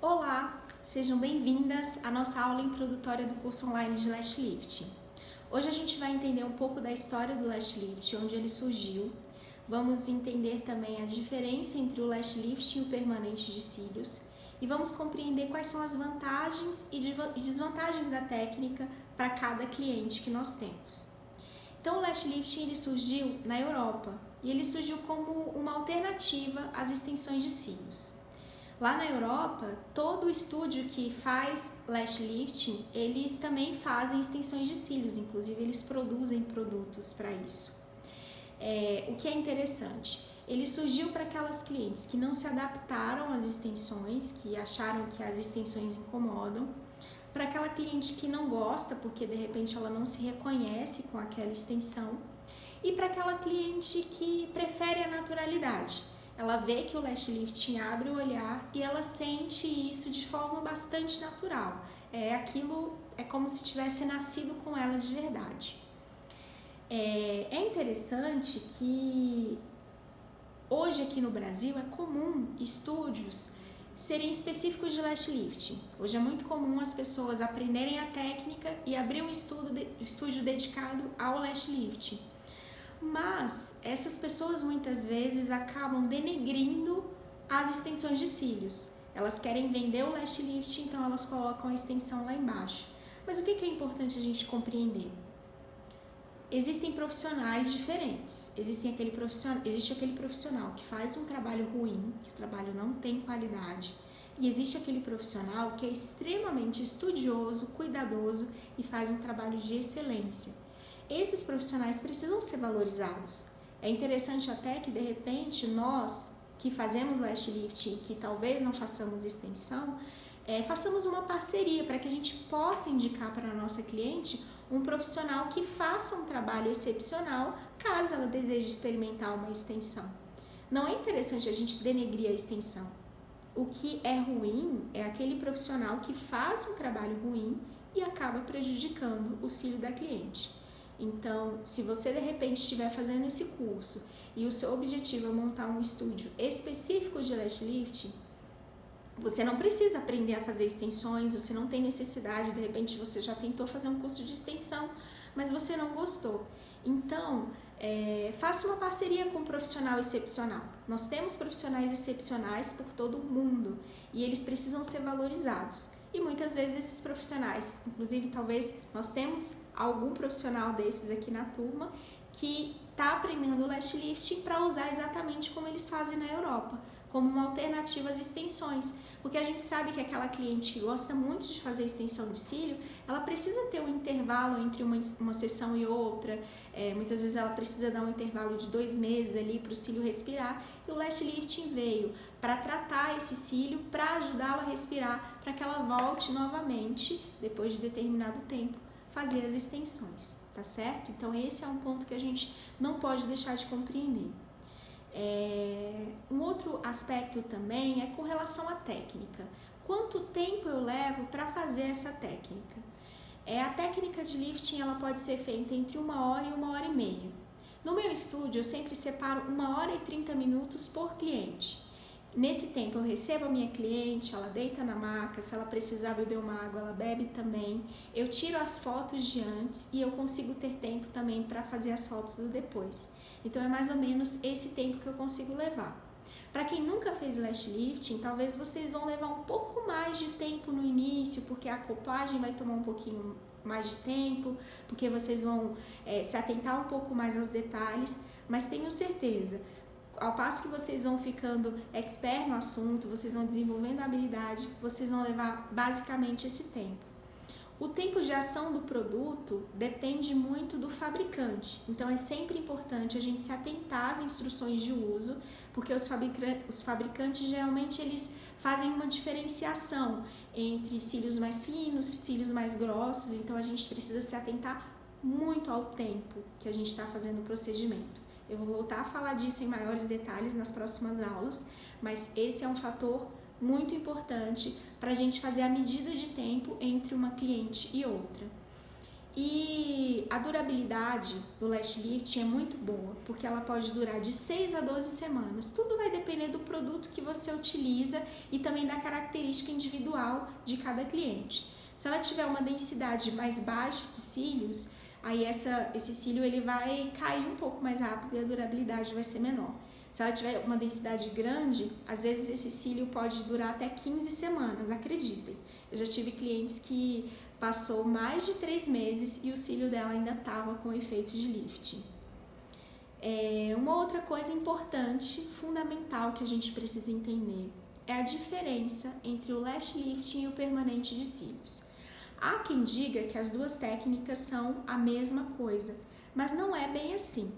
Olá, sejam bem-vindas à nossa aula introdutória do curso online de Lash Lift. Hoje a gente vai entender um pouco da história do Lash Lift, onde ele surgiu. Vamos entender também a diferença entre o Lash Lift e o permanente de cílios e vamos compreender quais são as vantagens e desvantagens da técnica para cada cliente que nós temos. Então o Lash Lift ele surgiu na Europa e ele surgiu como uma alternativa às extensões de cílios. Lá na Europa, todo estúdio que faz lash lifting, eles também fazem extensões de cílios, inclusive eles produzem produtos para isso. O que é interessante, ele surgiu para aquelas clientes que não se adaptaram às extensões, que acharam que as extensões incomodam, para aquela cliente que não gosta, porque de repente ela não se reconhece com aquela extensão, e para aquela cliente que prefere a naturalidade. Ela vê que o lash lifting abre o olhar e ela sente isso de forma bastante natural. É como se tivesse nascido com ela de verdade. É interessante que hoje aqui no Brasil é comum estúdios serem específicos de lash lifting. Hoje é muito comum as pessoas aprenderem a técnica e abrir um estúdio dedicado ao lash lifting. Mas essas pessoas muitas vezes acabam denegrindo as extensões de cílios. Elas querem vender o lash lift, então elas colocam a extensão lá embaixo. Mas o que é importante a gente compreender? Existem profissionais diferentes. Existe aquele profissional que faz um trabalho ruim, que o trabalho não tem qualidade. E existe aquele profissional que é extremamente estudioso, cuidadoso e faz um trabalho de excelência. Esses profissionais precisam ser valorizados. É interessante até que, de repente, nós que fazemos lash lifting, que talvez não façamos extensão, façamos uma parceria para que a gente possa indicar para a nossa cliente um profissional que faça um trabalho excepcional, caso ela deseje experimentar uma extensão. Não é interessante a gente denegrir a extensão. O que é ruim é aquele profissional que faz um trabalho ruim e acaba prejudicando o cílio da cliente. Então, se você de repente estiver fazendo esse curso e o seu objetivo é montar um estúdio específico de lash lifting, você não precisa aprender a fazer extensões, você não tem necessidade, de repente você já tentou fazer um curso de extensão, mas você não gostou. Então, faça uma parceria com um profissional excepcional. Nós temos profissionais excepcionais por todo o mundo e eles precisam ser valorizados. E muitas vezes esses profissionais, inclusive talvez nós temos algum profissional desses aqui na turma que está aprendendo o lash lifting para usar exatamente como eles fazem na Europa, como uma alternativa às extensões, porque a gente sabe que aquela cliente que gosta muito de fazer extensão de cílio, ela precisa ter um intervalo entre uma sessão e outra, muitas vezes ela precisa dar um intervalo de 2 meses ali para o cílio respirar, e o lash lifting veio para tratar esse cílio, para ajudá-la a respirar, para que ela volte novamente, depois de determinado tempo, fazer as extensões, tá certo? Então esse é um ponto que a gente não pode deixar de compreender. Um outro aspecto também é com relação à técnica. Quanto tempo eu levo para fazer essa técnica? A técnica de lifting ela pode ser feita entre 1 hora e 1h30. No meu estúdio eu sempre separo 1 hora e 30 minutos por cliente. Nesse tempo eu recebo a minha cliente, ela deita na maca, se ela precisar beber uma água, ela bebe também. Eu tiro as fotos de antes e eu consigo ter tempo também para fazer as fotos do depois. Então é mais ou menos esse tempo que eu consigo levar. Para quem nunca fez lash lifting, talvez vocês vão levar um pouco mais de tempo no início, porque a acoplagem vai tomar um pouquinho mais de tempo, porque vocês vão se atentar um pouco mais aos detalhes, mas tenho certeza, ao passo que vocês vão ficando expert no assunto, vocês vão desenvolvendo a habilidade, vocês vão levar basicamente esse tempo. O tempo de ação do produto depende muito do fabricante, então é sempre importante a gente se atentar às instruções de uso, porque os fabricantes geralmente eles fazem uma diferenciação entre cílios mais finos, cílios mais grossos, então a gente precisa se atentar muito ao tempo que a gente está fazendo o procedimento. Eu vou voltar a falar disso em maiores detalhes nas próximas aulas, mas esse é um fator muito importante para a gente fazer a medida de tempo entre uma cliente e outra. E a durabilidade do Lash Lift é muito boa, porque ela pode durar de 6 a 12 semanas. Tudo vai depender do produto que você utiliza e também da característica individual de cada cliente. Se ela tiver uma densidade mais baixa de cílios, aí esse cílio ele vai cair um pouco mais rápido e a durabilidade vai ser menor. Se ela tiver uma densidade grande, às vezes esse cílio pode durar até 15 semanas, acreditem. Eu já tive clientes que passou mais de 3 meses e o cílio dela ainda estava com efeito de lifting. Uma outra coisa importante, fundamental que a gente precisa entender é a diferença entre o lash lifting e o permanente de cílios. Há quem diga que as duas técnicas são a mesma coisa, mas não é bem assim.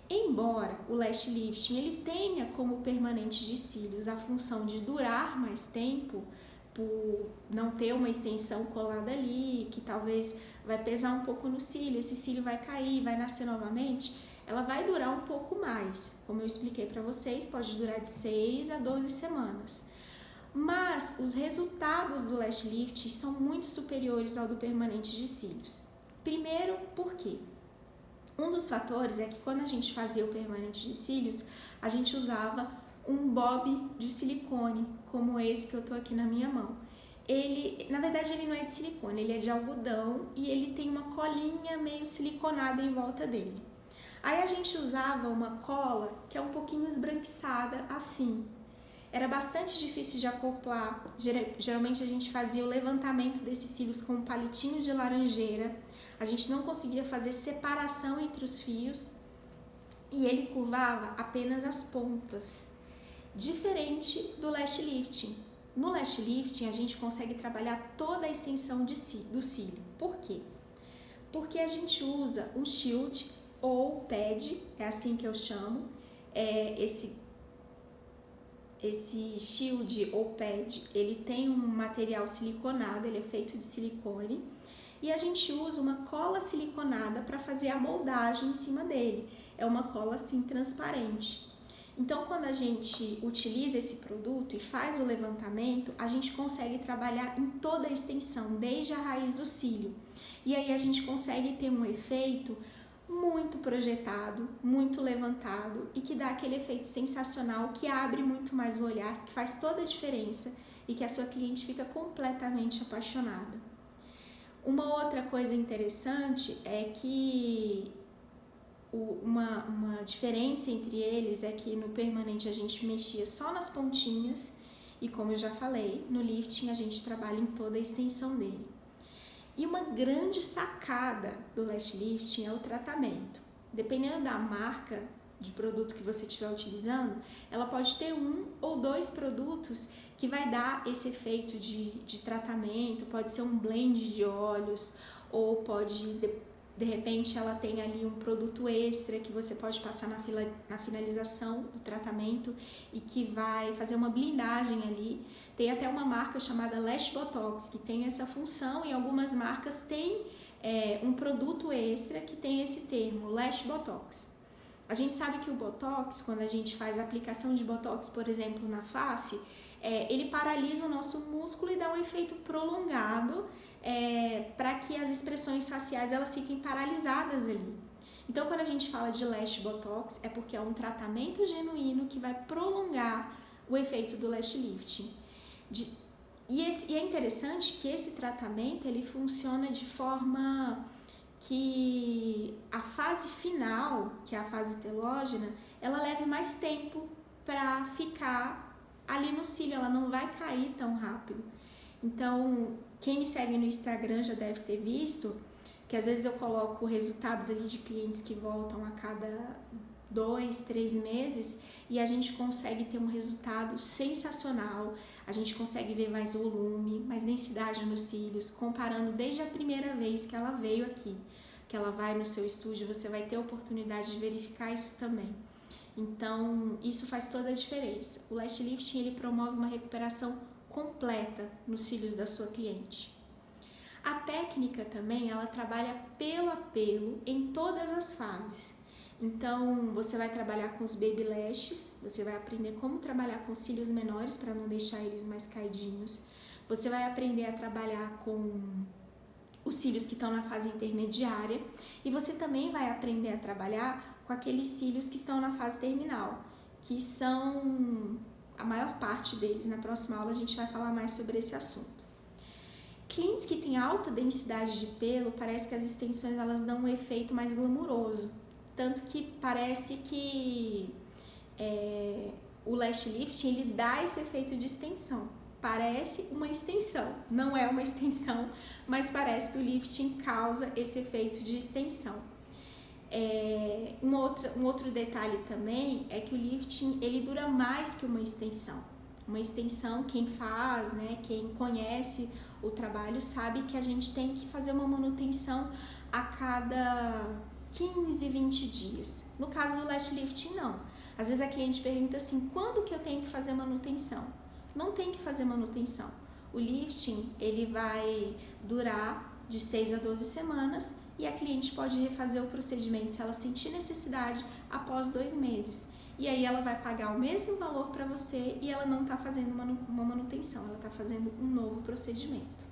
Embora o lash lifting ele tenha como permanente de cílios a função de durar mais tempo, por não ter uma extensão colada ali, que talvez vai pesar um pouco no cílio, esse cílio vai cair, vai nascer novamente, ela vai durar um pouco mais. Como eu expliquei para vocês, pode durar de 6 a 12 semanas. Mas os resultados do lash lift são muito superiores ao do permanente de cílios. Primeiro, por quê? Um dos fatores é que quando a gente fazia o permanente de cílios, a gente usava um bob de silicone, como esse que eu tô aqui na minha mão. Na verdade, ele não é de silicone, ele é de algodão e ele tem uma colinha meio siliconada em volta dele. Aí a gente usava uma cola que é um pouquinho esbranquiçada assim. Era bastante difícil de acoplar. Geralmente a gente fazia o levantamento desses cílios com um palitinho de laranjeira. A gente não conseguia fazer separação entre os fios e ele curvava apenas as pontas. Diferente do lash lifting. No lash lifting a gente consegue trabalhar toda a extensão do cílio. Por quê? Porque a gente usa um shield ou pad, é assim que eu chamo, esse shield ou pad, ele tem um material siliconado, ele é feito de silicone, e a gente usa uma cola siliconada para fazer a moldagem em cima dele. É uma cola assim transparente. Então, quando a gente utiliza esse produto e faz o levantamento, a gente consegue trabalhar em toda a extensão, desde a raiz do cílio. E aí a gente consegue ter um efeito muito projetado, muito levantado e que dá aquele efeito sensacional que abre muito mais o olhar, que faz toda a diferença e que a sua cliente fica completamente apaixonada. Uma outra coisa interessante é que uma diferença entre eles é que no permanente a gente mexia só nas pontinhas e, como eu já falei, no lifting a gente trabalha em toda a extensão dele. E uma grande sacada do lash lifting é o tratamento. Dependendo da marca de produto que você estiver utilizando, ela pode ter 1 ou 2 produtos que vai dar esse efeito de tratamento. Pode ser um blend de óleos ou pode, de repente, ela tem ali um produto extra que você pode passar na finalização do tratamento e que vai fazer uma blindagem ali. Tem até uma marca chamada Lash Botox que tem essa função e algumas marcas têm um produto extra que tem esse termo, Lash Botox. A gente sabe que o Botox, quando a gente faz a aplicação de Botox, por exemplo, na face, ele paralisa o nosso músculo e dá um efeito prolongado para que as expressões faciais elas fiquem paralisadas ali. Então, quando a gente fala de Lash Botox, é porque é um tratamento genuíno que vai prolongar o efeito do lash lifting. E é interessante que esse tratamento ele funciona de forma que a fase final, que é a fase telógena, ela leve mais tempo para ficar ali no cílio, ela não vai cair tão rápido. Então, quem me segue no Instagram já deve ter visto que às vezes eu coloco resultados ali de clientes que voltam a cada 2, 3 meses e a gente consegue ter um resultado sensacional, a gente consegue ver mais volume, mais densidade nos cílios, comparando desde a primeira vez que ela veio aqui, que ela vai no seu estúdio, você vai ter a oportunidade de verificar isso também. Então, isso faz toda a diferença. O lash lifting ele promove uma recuperação completa nos cílios da sua cliente. A técnica também, ela trabalha pelo a pelo em todas as fases. Então, você vai trabalhar com os baby lashes, você vai aprender como trabalhar com cílios menores para não deixar eles mais caidinhos. Você vai aprender a trabalhar com os cílios que estão na fase intermediária, e você também vai aprender a trabalhar com aqueles cílios que estão na fase terminal, que são a maior parte deles. Na próxima aula a gente vai falar mais sobre esse assunto. Clientes que têm alta densidade de pelo, parece que as extensões elas dão um efeito mais glamuroso, tanto que parece que o lash lifting ele dá esse efeito de extensão. Parece uma extensão, não é uma extensão, mas parece que o lifting causa esse efeito de extensão. Um outro detalhe também é que o lifting ele dura mais que uma extensão. Uma extensão, quem faz, né, quem conhece o trabalho sabe que a gente tem que fazer uma manutenção a cada 15, 20 dias. No caso do lash lifting, não. Às vezes a cliente pergunta assim, quando que eu tenho que fazer manutenção? Não tem que fazer manutenção. O lifting ele vai durar de 6 a 12 semanas e a cliente pode refazer o procedimento se ela sentir necessidade após 2 meses. E aí ela vai pagar o mesmo valor para você e ela não está fazendo uma manutenção, ela está fazendo um novo procedimento.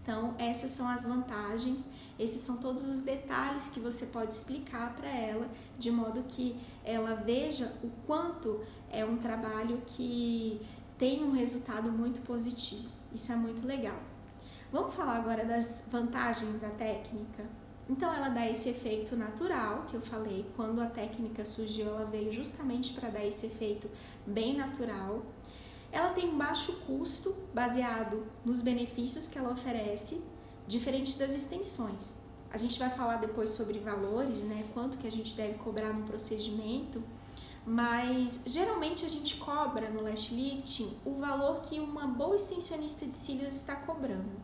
Então, essas são as vantagens, esses são todos os detalhes que você pode explicar para ela, de modo que ela veja o quanto é um trabalho que tem um resultado muito positivo. Isso é muito legal. Vamos falar agora das vantagens da técnica? Então, ela dá esse efeito natural, que eu falei, quando a técnica surgiu, ela veio justamente para dar esse efeito bem natural. Ela tem um baixo custo, baseado nos benefícios que ela oferece, diferente das extensões. A gente vai falar depois sobre valores, né, quanto que a gente deve cobrar no procedimento, mas geralmente a gente cobra no lash lifting o valor que uma boa extensionista de cílios está cobrando,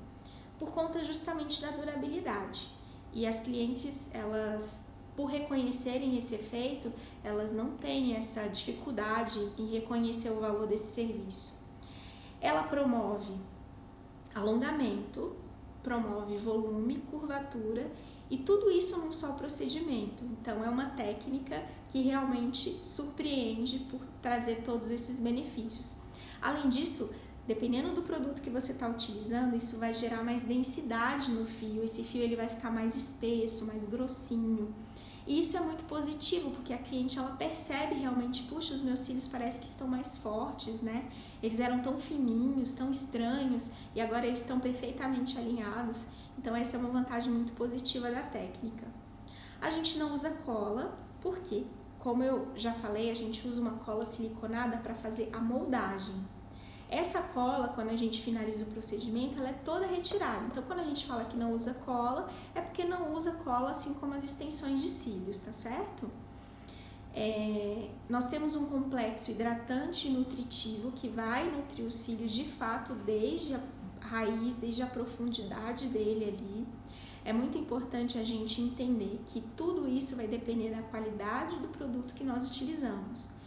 por conta justamente da durabilidade. E as clientes, elas, por reconhecerem esse efeito, elas não têm essa dificuldade em reconhecer o valor desse serviço. Ela promove alongamento, promove volume, curvatura e tudo isso num só procedimento. Então é uma técnica que realmente surpreende por trazer todos esses benefícios. Além disso, dependendo do produto que você está utilizando, isso vai gerar mais densidade no fio. Esse fio ele vai ficar mais espesso, mais grossinho. E isso é muito positivo, porque a cliente ela percebe realmente, puxa, os meus cílios parece que estão mais fortes, né? Eles eram tão fininhos, tão estranhos, e agora eles estão perfeitamente alinhados. Então essa é uma vantagem muito positiva da técnica. A gente não usa cola, por quê? Como eu já falei, a gente usa uma cola siliconada para fazer a moldagem. Essa cola, quando a gente finaliza o procedimento, ela é toda retirada. Então, quando a gente fala que não usa cola, é porque não usa cola assim como as extensões de cílios, tá certo? Nós temos um complexo hidratante e nutritivo que vai nutrir os cílios de fato desde a raiz, desde a profundidade dele ali. É muito importante a gente entender que tudo isso vai depender da qualidade do produto que nós utilizamos.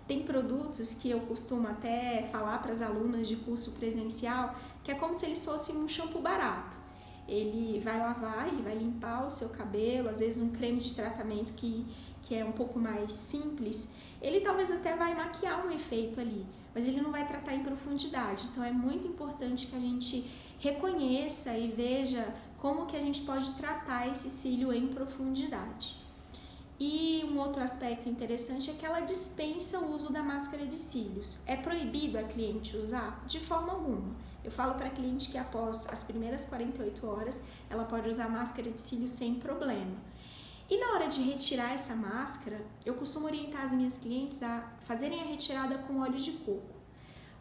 Tem produtos que eu costumo até falar para as alunas de curso presencial que é como se eles fossem um shampoo barato. Ele vai lavar, ele vai limpar o seu cabelo, às vezes um creme de tratamento que é um pouco mais simples, ele talvez até vai maquiar um efeito ali, mas ele não vai tratar em profundidade. Então é muito importante que a gente reconheça e veja como que a gente pode tratar esse cílio em profundidade. E um outro aspecto interessante é que ela dispensa o uso da máscara de cílios. É proibido a cliente usar? De forma alguma. Eu falo para a cliente que após as primeiras 48 horas, ela pode usar máscara de cílios sem problema. E na hora de retirar essa máscara, eu costumo orientar as minhas clientes a fazerem a retirada com óleo de coco.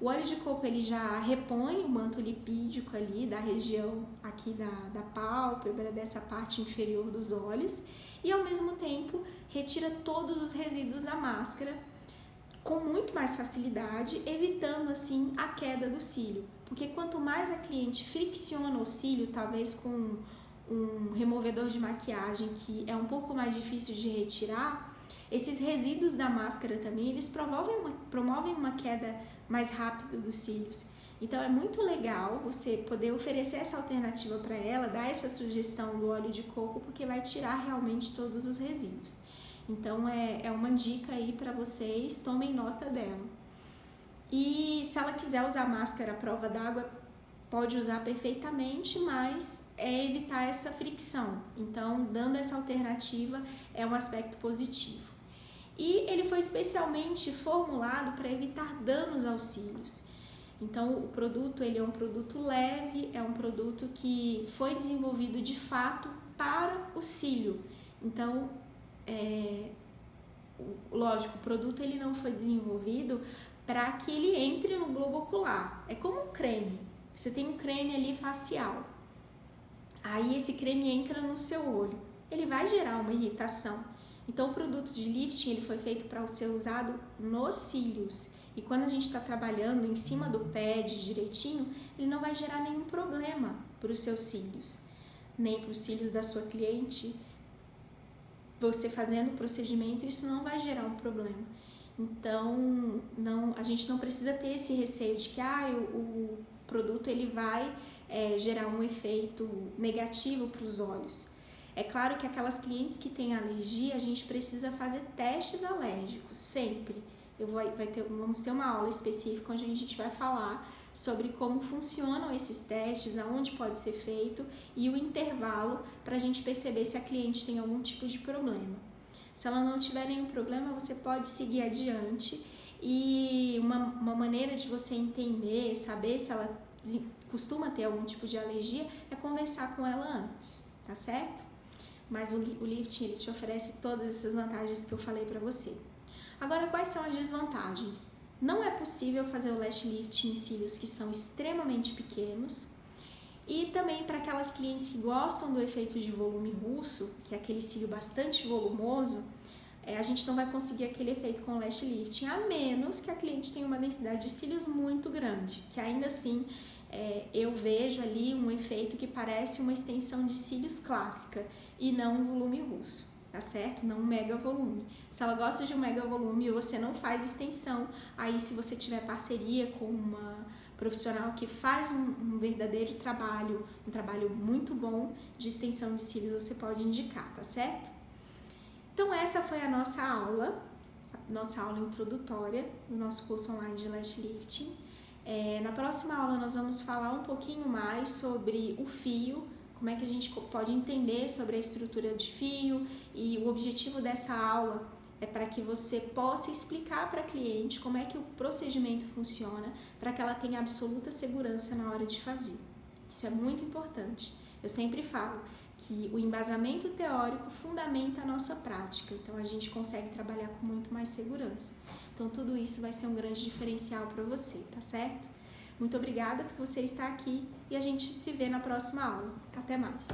O óleo de coco ele já repõe o manto lipídico ali da região aqui da pálpebra, dessa parte inferior dos olhos, e ao mesmo tempo retira todos os resíduos da máscara com muito mais facilidade, evitando assim a queda do cílio. Porque quanto mais a cliente fricciona o cílio, talvez com um removedor de maquiagem que é um pouco mais difícil de retirar, esses resíduos da máscara também, eles promovem uma queda mais rápida dos cílios. Então é muito legal você poder oferecer essa alternativa para ela, dar essa sugestão do óleo de coco, porque vai tirar realmente todos os resíduos. Então é uma dica aí para vocês, tomem nota dela. E se ela quiser usar máscara à prova d'água, pode usar perfeitamente, mas é evitar essa fricção. Então, dando essa alternativa é um aspecto positivo. E ele foi especialmente formulado para evitar danos aos cílios. Então, o produto ele é um produto leve, é um produto que foi desenvolvido de fato para o cílio. Então, lógico, o produto ele não foi desenvolvido para que ele entre no globo ocular. É como um creme. Você tem um creme ali facial. Aí esse creme entra no seu olho. Ele vai gerar uma irritação. Então, o produto de lifting ele foi feito para ser usado nos cílios. E quando a gente está trabalhando em cima do pad direitinho, ele não vai gerar nenhum problema para os seus cílios, nem para os cílios da sua cliente. Você fazendo o procedimento, isso não vai gerar um problema. Então, a gente não precisa ter esse receio de que o produto ele vai gerar um efeito negativo para os olhos. É claro que aquelas clientes que têm alergia, a gente precisa fazer testes alérgicos, sempre. Vamos ter uma aula específica onde a gente vai falar sobre como funcionam esses testes, aonde pode ser feito e o intervalo para a gente perceber se a cliente tem algum tipo de problema. Se ela não tiver nenhum problema, você pode seguir adiante e uma maneira de você entender, saber se ela costuma ter algum tipo de alergia é conversar com ela antes, tá certo? Mas o lifting ele te oferece todas essas vantagens que eu falei para você. Agora, quais são as desvantagens? Não é possível fazer o lash lift em cílios que são extremamente pequenos e também para aquelas clientes que gostam do efeito de volume russo, que é aquele cílio bastante volumoso, a gente não vai conseguir aquele efeito com o lash lifting, a menos que a cliente tenha uma densidade de cílios muito grande, que ainda assim eu vejo ali um efeito que parece uma extensão de cílios clássica e não um volume russo. Tá certo? Não um mega volume. Se ela gosta de um mega volume e você não faz extensão, aí se você tiver parceria com uma profissional que faz um verdadeiro trabalho, um trabalho muito bom de extensão de cílios, você pode indicar, tá certo? Então essa foi a nossa aula introdutória do nosso curso online de lash lifting. Na próxima aula nós vamos falar um pouquinho mais sobre o fio, como é que a gente pode entender sobre a estrutura de fio, e o objetivo dessa aula é para que você possa explicar para a cliente como é que o procedimento funciona, para que ela tenha absoluta segurança na hora de fazer. Isso é muito importante. Eu sempre falo que o embasamento teórico fundamenta a nossa prática, então a gente consegue trabalhar com muito mais segurança. Então tudo isso vai ser um grande diferencial para você, tá certo? Muito obrigada por você estar aqui e a gente se vê na próxima aula. Até mais!